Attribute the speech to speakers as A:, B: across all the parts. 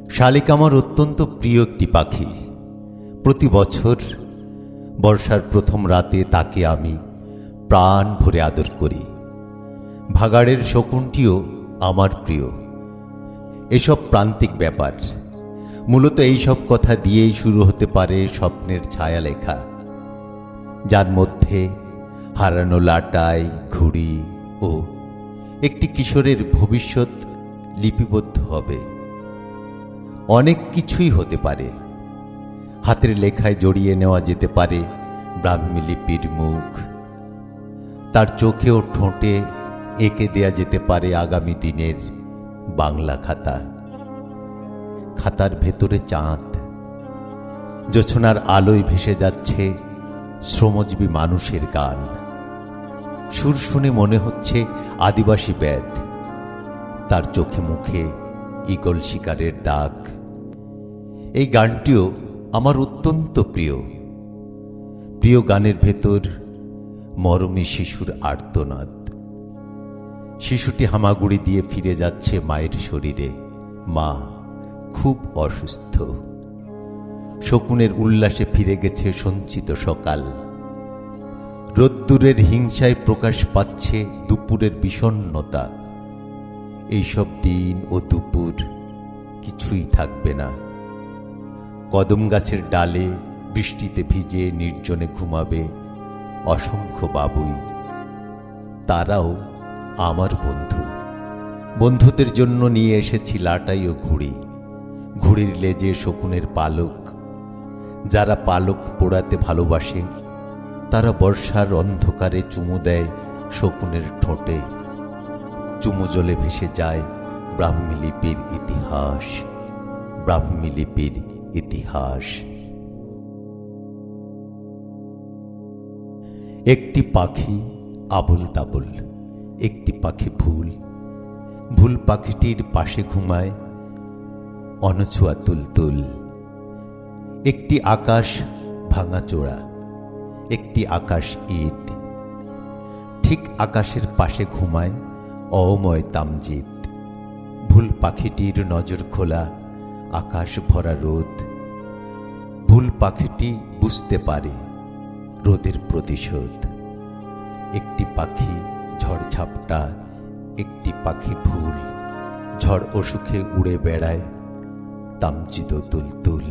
A: শালিক আমার অত্যন্ত প্রিয় একটি পাখি। প্রতি বছর বর্ষার প্রথম রাতে তাকে আমি প্রাণ ভরে আদর করি। ভাগাড়ের শকুনটিও আমার প্রিয়। এসব প্রান্তিক ব্যাপার, মূলত এইসব কথা দিয়েই শুরু হতে পারে স্বপ্নের ছায়া লেখা, যার মধ্যে হারানো লাটাই, ঘুড়ি ও একটি কিশোরের ভবিষ্যৎ লিপিবদ্ধ হবে। অনেক কিছুই হতে পারে। হাতের লেখায় জড়িয়ে নেওয়া যেতে পারে ব্রাহ্মী লিপির মুখ, তার চোখে ও ঠোঁটে এঁকে দেয়া যেতে পারে আগামী দিনের বাংলা খাতা। খাতার ভেতরে চাঁদ, জোছনার আলোয় ভেসে যাচ্ছে শ্রমজীবী মানুষের গান। সুর শুনে মনে হচ্ছে আদিবাসী বেদ, তার চোখে মুখে ঈগল শিকারের দাগ। এই গানটিও আমার অত্যন্ত প্রিয়। প্রিয় গানের ভেতর মরমী শিশুর আর্তনাদ। শিশুটি হামাগুড়ি দিয়ে ফিরে যাচ্ছে মায়ের শরীরে। মা খুব অসুস্থ। শকুনের উল্লাসে ফিরে গেছে সঞ্চিত সকাল। রোদ্দুরের হিংসায় প্রকাশ পাচ্ছে দুপুরের বিষণ্ণতা। এইসব দিন ও দুপুর কিছুই থাকবে না। কদম গাছের ডালে বৃষ্টিতে ভিজে নির্জনে ঘুমাবে অসংখ্য বাবুই। তারাও আমার বন্ধু। বন্ধুদের জন্য নিয়ে এসেছি লাটাই ও ঘুড়ি। ঘুড়ির লেজে শকুনের পালক। যারা পালক পোড়াতে ভালোবাসে তারা বর্ষার অন্ধকারে চুমু দেয় শকুনের ঠোঁটে। চুমু জলে ভেসে যায় ব্রাহ্মী লিপির ইতিহাস। ব্রাহ্মী লিপির ইতিহাস। একটি পাখি আবুল তাবুল, একটি পাখি ভুল। ভুল পাখিটির পাশে ঘুমায় অনছুয়া তুলতুল। একটি আকাশ ভাঙাচোরা, একটি আকাশ ঈদ। ঠিক আকাশের পাশে ঘুমায় অময় তামজিদ। ভুল পাখিটির নজর খোলা, আকাশ ভরা রোদ। ভুল পাখিটি বুঝতে পারে রোদের প্রতিশোধ। একটি পাখি ঝড়ঝাপটা, একটি পাখি ভুল। ঝড় অসুখে উড়ে বেড়ায় তামজিদ তুলতুল।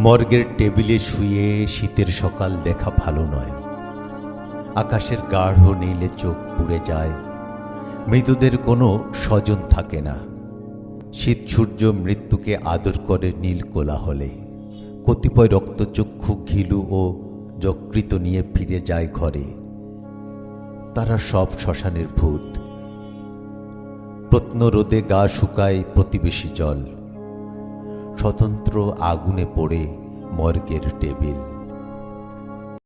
A: মর্গের টেবিলে শুয়ে শীতের সকাল দেখা ভালো নয়। আকাশের গাঢ় নীলে চোখ পুড়ে যায়। মৃতদের কোনো স্বজন থাকে না। শীত সূর্য মৃত্যুকে আদর করে নীল কোলাহলে। কতিপয় রক্তচক্ষু ঘিলু ও যকৃত নিয়ে ফিরে যায় ঘরে। তারা সব শ্মশানের ভূত। প্রত্ন রোদে গা শুকায় প্রতিবেশী জল। স্বতন্ত্র আগুনে পড়ে মর্গের টেবিল।